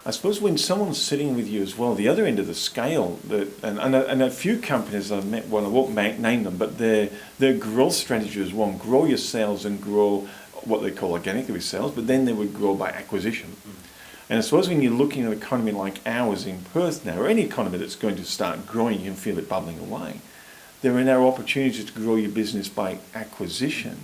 I suppose when someone's sitting with you as well, the other end of the scale, and a few companies I've met, well, I won't name them, but their growth strategy is one, grow your sales and grow what they call organically sales, but then they would grow by acquisition. And I suppose when you're looking at an economy like ours in Perth now, or any economy that's going to start growing, you can feel it bubbling away, there are now opportunities to grow your business by acquisition.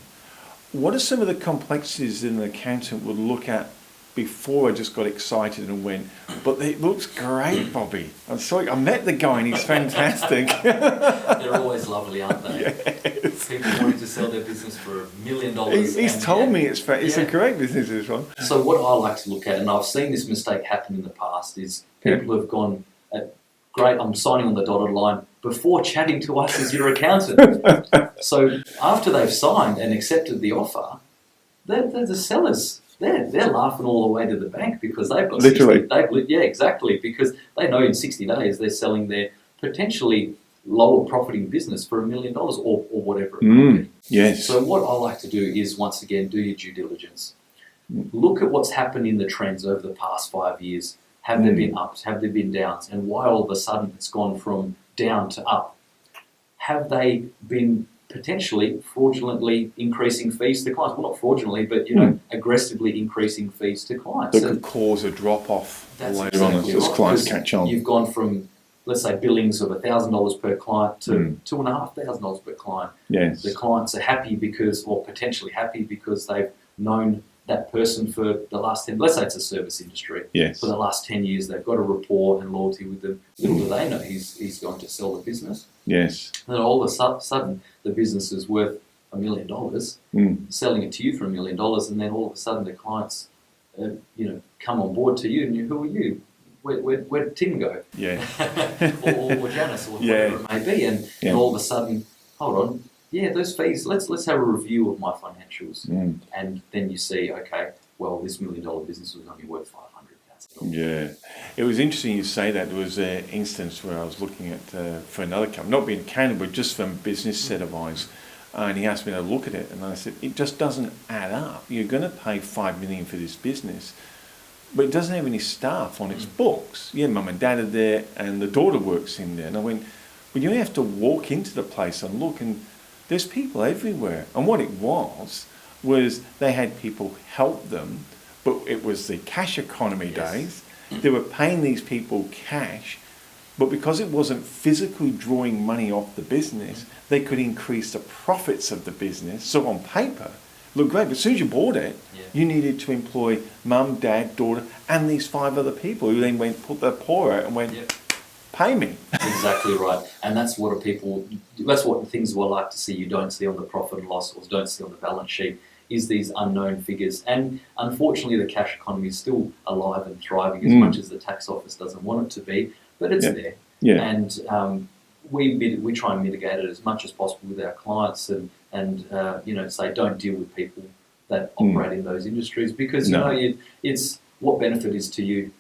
What are some of the complexities that an accountant would look at before I just got excited and went, but it looks great, Bobby. I'm sorry, I met the guy and he's fantastic. They're always lovely, aren't they? Yes. People wanting to sell their business for $1 million. He's told me it's a great business, this one. So what I like to look at, and I've seen this mistake happen in the past, is people have gone, great, I'm signing on the dotted line, before chatting to us as your accountant. So after they've signed and accepted the offer, they're the sellers. They're laughing all the way to the bank because they've got literally. Exactly, because they know in 60 days they're selling their potentially lower profiting business for $1 million or whatever it might be. Yes. So what I like to do is, once again, do your due diligence. Look at what's happened in the trends over the past 5 years. Have there been ups? Have there been downs? And why all of a sudden it's gone from down to up? Have they been potentially fraudulently increasing fees to clients? Well, not fraudulently, but aggressively increasing fees to clients. That could cause a drop-off later on exactly as clients catch on. You've gone from, let's say, billings of $1,000 per client to $2,500 per client. Yes. The clients are happy or potentially happy because they've known that person for the last 10, let's say it's a service industry. Yes. For the last 10 years, they've got a rapport and loyalty with them. Little do they know he's going to sell the business. Yes. And then all of a sudden, the business is worth $1 million, selling it to you for $1 million, and then all of a sudden the clients, come on board to you, and who are you? Where did Tim go? Yeah. or Janice, or whatever it may be, and all of a sudden, hold on, those fees. Let's have a review of my financials, and then you see, okay, well, this $1 million business was only worth $500,000. Yeah, it was interesting you say that. There was an instance where I was looking at for another company, not being accountant, but just from a business set of eyes, and he asked me to look at it, and I said, it just doesn't add up. You're going to pay $5 million for this business, but it doesn't have any staff on its books. Yeah, mum and dad are there, and the daughter works in there. And I went, well, you have to walk into the place and look, and there's people everywhere. And what it was they had people help them, but it was the cash economy days. They were paying these people cash, but because it wasn't physically drawing money off the business, they could increase the profits of the business. So on paper, looked great. But as soon as you bought it, you needed to employ mum, dad, daughter, and these 5 other people who then put their paw out and went, pay me. Exactly right. And that's what the things we like to see you don't see on the profit and loss, or don't see on the balance sheet, is these unknown figures. And unfortunately, the cash economy is still alive and thriving as much as the tax office doesn't want it to be, but it's there. Yeah. And we try and mitigate it as much as possible with our clients, and say don't deal with people that operate in those industries, because it's what benefit is to you.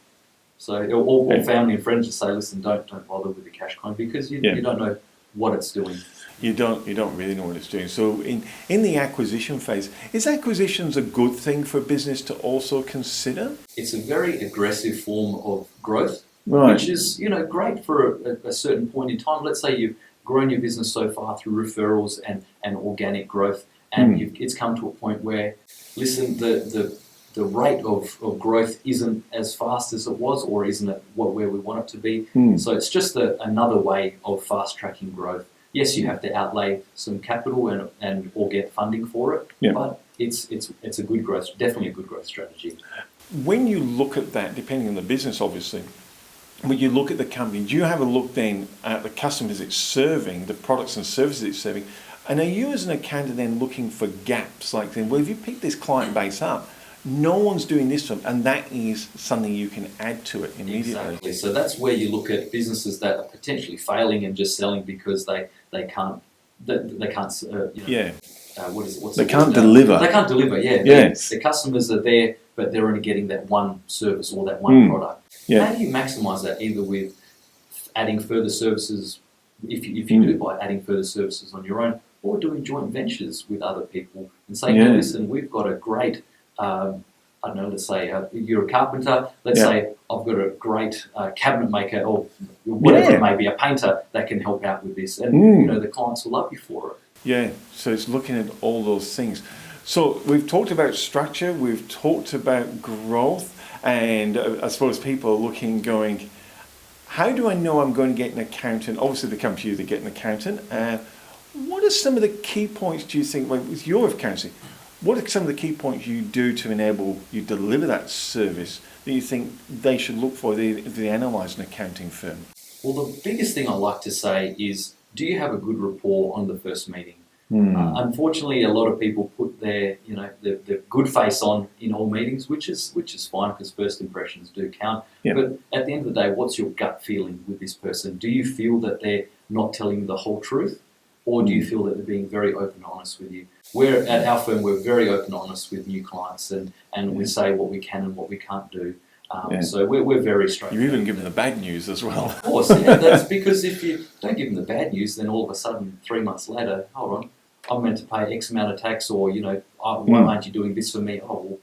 So all family and friends just say, listen, don't bother with the cash economy, because you don't know what it's doing. You don't really know what it's doing. So in the acquisition phase, is acquisitions a good thing for business to also consider? It's a very aggressive form of growth, right, which is great for a certain point in time. Let's say you've grown your business so far through referrals and organic growth, and it's come to a point where, listen, the rate of growth isn't as fast as it was, or isn't at where we want it to be. So it's just another way of fast-tracking growth. Yes, you have to outlay some capital or get funding for it, but it's a good growth, definitely a good growth strategy. When you look at that, depending on the business, obviously, when you look at the company, do you have a look then at the customers it's serving, the products and services it's serving, and are you as an accountant then looking for gaps? Like then, well, if you pick this client base up, no one's doing this one, and that is something you can add to it immediately. Exactly. So that's where you look at businesses that are potentially failing and just selling because they can't they can't they can't deliver. They can't deliver. Yes. The customers are there, but they're only getting that one service or that one product. How do you maximise that? Either with adding further services, if you do it by adding further services on your own, or doing joint ventures with other people and saying, hey, listen, we've got a great I don't know, let's say you're a carpenter, let's say I've got a great cabinet maker or whatever it may be, a painter that can help out with this. And, you know, the clients will love you for it. Yeah, so it's looking at all those things. So we've talked about structure, we've talked about growth, and I suppose people are looking, going, how do I know I'm going to get an accountant? Obviously, they come to you, they get an accountant. What are some of the key points, do you think, like with your accountancy, what are some of the key points you do to enable you deliver that service that you think they should look for if they analyse an accounting firm? Well, the biggest thing I like to say is, do you have a good rapport on the first meeting? Unfortunately, a lot of people put their good face on in all meetings, which is fine because first impressions do count. But at the end of the day, what's your gut feeling with this person? Do you feel that they're not telling you the whole truth, or do you feel that they're being very open and honest with you? At our firm, we're very open and honest with new clients, and we say what we can and what we can't do. So we're very straight. You even give them the bad news as well. Of course, that's because if you don't give them the bad news, then all of a sudden, 3 months later, hold on, I'm meant to pay X amount of tax, or, why aren't you doing this for me? Oh, well,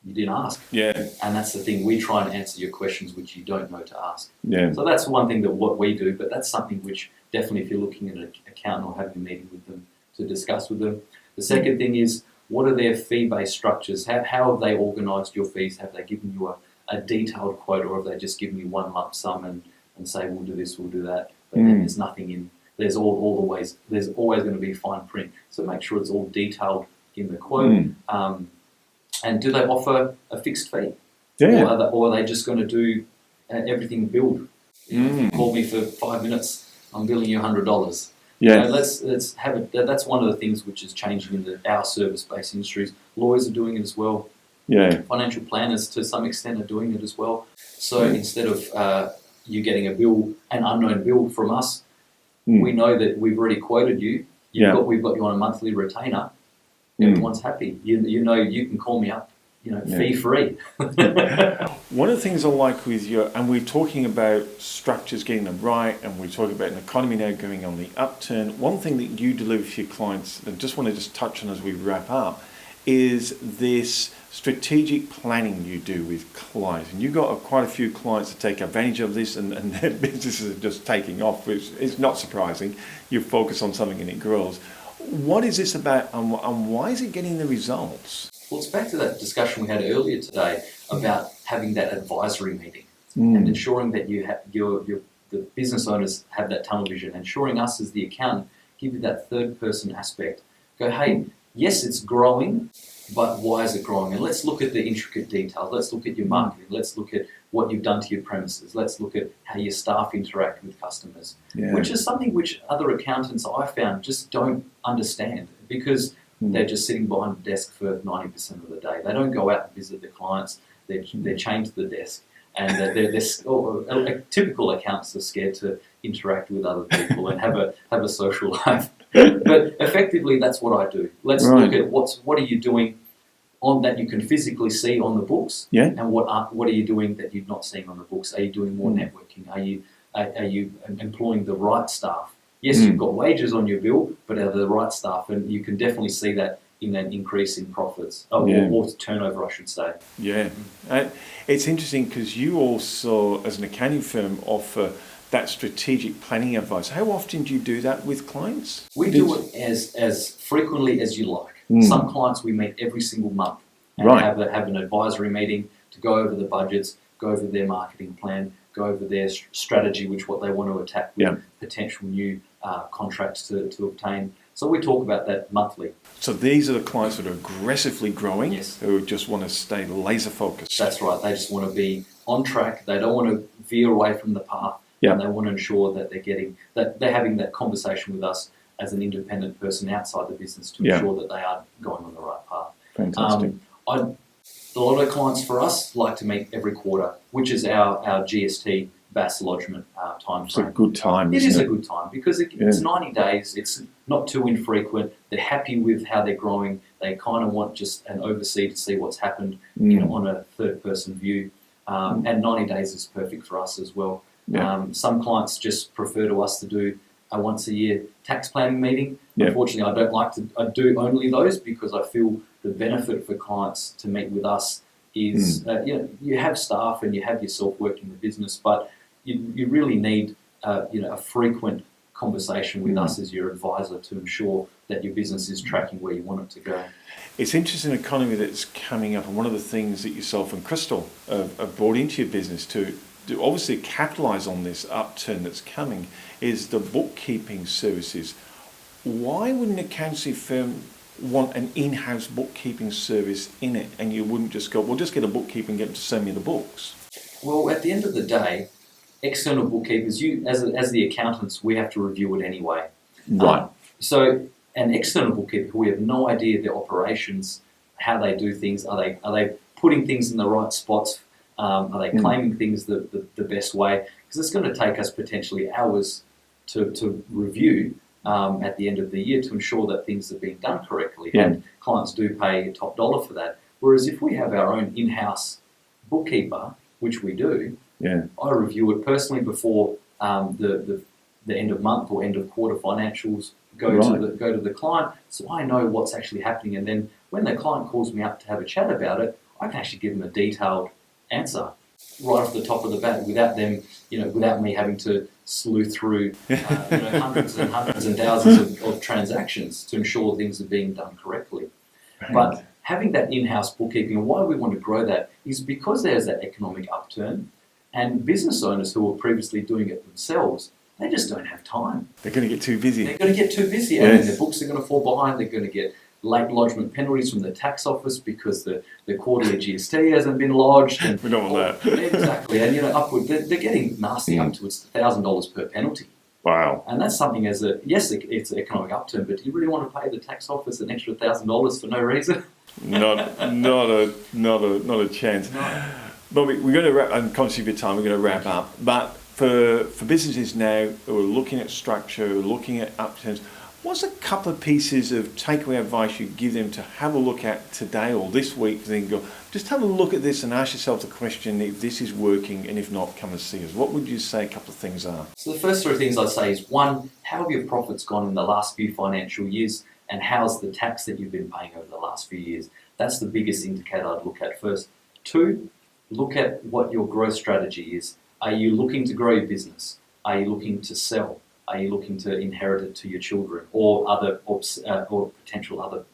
you didn't ask. Yeah. And that's the thing. We try and answer your questions which you don't know to ask. Yeah. So that's one thing that what we do, but that's something which definitely, if you're looking at an accountant or having a meeting with them, to discuss with them. The second thing is, what are their fee-based structures? How have they organised your fees? Have they given you a detailed quote, or have they just given you one lump sum and say, we'll do this, we'll do that, but then there's nothing in. There's always going to be fine print. So make sure it's all detailed in the quote. And do they offer a fixed fee? Yeah. Or are they just going to do everything billed? If you call me for 5 minutes, I'm billing you $100. Yeah. Let's have it. That's one of the things which is changing in our service-based industries. Lawyers are doing it as well. Yeah. Financial planners, to some extent, are doing it as well. So instead of you getting an unknown bill from us, we know that we've already quoted you. We've got you on a monthly retainer. Everyone's happy. You know you can call me up, fee free. One of the things I like with and we're talking about structures, getting them right, and we're talking about an economy now going on the upturn. One thing that you deliver for your clients, and just want to touch on as we wrap up, is this strategic planning you do with clients. And you've got quite a few clients that take advantage of this, and their businesses are just taking off, which is not surprising. You focus on something and it grows. What is this about, and why is it getting the results? Well, it's back to that discussion we had earlier today about having that advisory meeting and ensuring that you have the business owners have that tunnel vision, ensuring us as the accountant give you that third person aspect. Go, hey, yes, it's growing, but why is it growing? And let's look at the intricate details. Let's look at your marketing. Let's look at what you've done to your premises. Let's look at how your staff interact with customers, which is something which other accountants I found just don't understand, because they're just sitting behind the desk for 90% of the day. They don't go out and visit the clients. They're chained to the desk. And typical accountants are scared to interact with other people and have a social life. But effectively, that's what I do. Let's look at what are you doing on that you can physically see on the books, and what are you doing that you're not seeing on the books? Are you doing more networking? Are you employing the right staff? Yes, you've got wages on your bill, but are the right staff? And you can definitely see that in an increase in profits, or turnover, I should say. Yeah, it's interesting because you also, as an accounting firm, offer that strategic planning advice. How often do you do that with clients? We do it as frequently as you like. Some clients we meet every single month and have an advisory meeting to go over the budgets, go over their marketing plan, go over their strategy, what they want to attack with potential new contracts to obtain. So we talk about that monthly. So these are the clients that are aggressively growing, yes, who just want to stay laser focused. That's right. They just want to be on track. They don't want to veer away from the path. And they want to ensure that they're having that conversation with us as an independent person outside the business to ensure that they are going on the right path. Fantastic. A lot of clients for us like to meet every quarter, which is our GST BAS lodgement time frame. It's a good time, It isn't is a good time because it's 90 days. It's not too infrequent. They're happy with how they're growing. They kind of want just an oversee to see what's happened on a third-person view. And 90 days is perfect for us as well. Some clients just prefer to us to do a once-a-year tax planning meeting. Unfortunately, I don't like to. I do only those because I feel the benefit for clients to meet with us is, you have staff and you have yourself working the business, but you really need, a frequent conversation with us as your advisor to ensure that your business is tracking where you want it to go. It's interesting economy that's coming up, and one of the things that yourself and Crystal have brought into your business to obviously capitalise on this upturn that's coming is the bookkeeping services. Why wouldn't an accountancy firm want an in-house bookkeeping service in it, and you wouldn't just go, well, just get a bookkeeper and get them to send me the books? Well, at the end of the day, external bookkeepers, as the accountants, we have to review it anyway. Right. So an external bookkeeper, we have no idea their operations, how they do things. Are they putting things in the right spots? Are they claiming things the best way? Because it's going to take us potentially hours to review at the end of the year to ensure that things are being done correctly. Yeah. And clients do pay top dollar for that. Whereas if we have our own in-house bookkeeper, which we do, I review it personally before the end of month or end of quarter financials go to the client, so I know what's actually happening. And then when the client calls me up to have a chat about it, I can actually give them a detailed answer right off the top of the bat without them, without me having to sleuth through hundreds and hundreds and thousands of transactions to ensure things are being done correctly. Right. But having that in-house bookkeeping, and why we want to grow that is because there's that economic upturn, and business owners who were previously doing it themselves, they just don't have time. They're going to get too busy. They're going to get too busy, and their books are going to fall behind. They're going to get late lodgement penalties from the tax office because the quarterly GST hasn't been lodged. And we don't want that. Exactly, and upward, they're getting nasty up to $1,000 per penalty. Wow. And that's something it's an economic upturn, but do you really want to pay the tax office an extra $1,000 for no reason? Not a chance. No. But we're going to wrap. I'm conscious of your time. We're going to wrap up. But for businesses now who are looking at structure, looking at upturns, what's a couple of pieces of takeaway advice you give them to have a look at today or this week? Then go, just have a look at this and ask yourself the question if this is working, and if not, come and see us. What would you say a couple of things are? So the first three things I'd say is, one, how have your profits gone in the last few financial years, and how's the tax that you've been paying over the last few years? That's the biggest indicator I'd look at first. Two, look at what your growth strategy is. Are you looking to grow your business? Are you looking to sell? Are you looking to inherit it to your children or potential other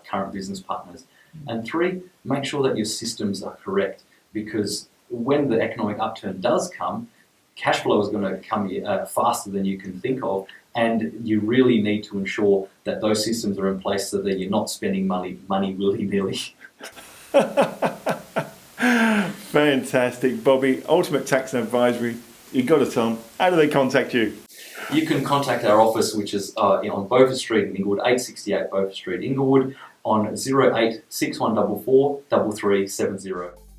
current business partners? And three, make sure that your systems are correct, because when the economic upturn does come, cash flow is going to come faster than you can think of, and you really need to ensure that those systems are in place so that you're not spending money willy-nilly. Fantastic, Bobby. Ultimate Tax and Advisory. You've got to tell them, how do they contact you? You can contact our office, which is on Beaufort Street in Inglewood, 868 Beaufort Street, Inglewood, on 08 6144 3370.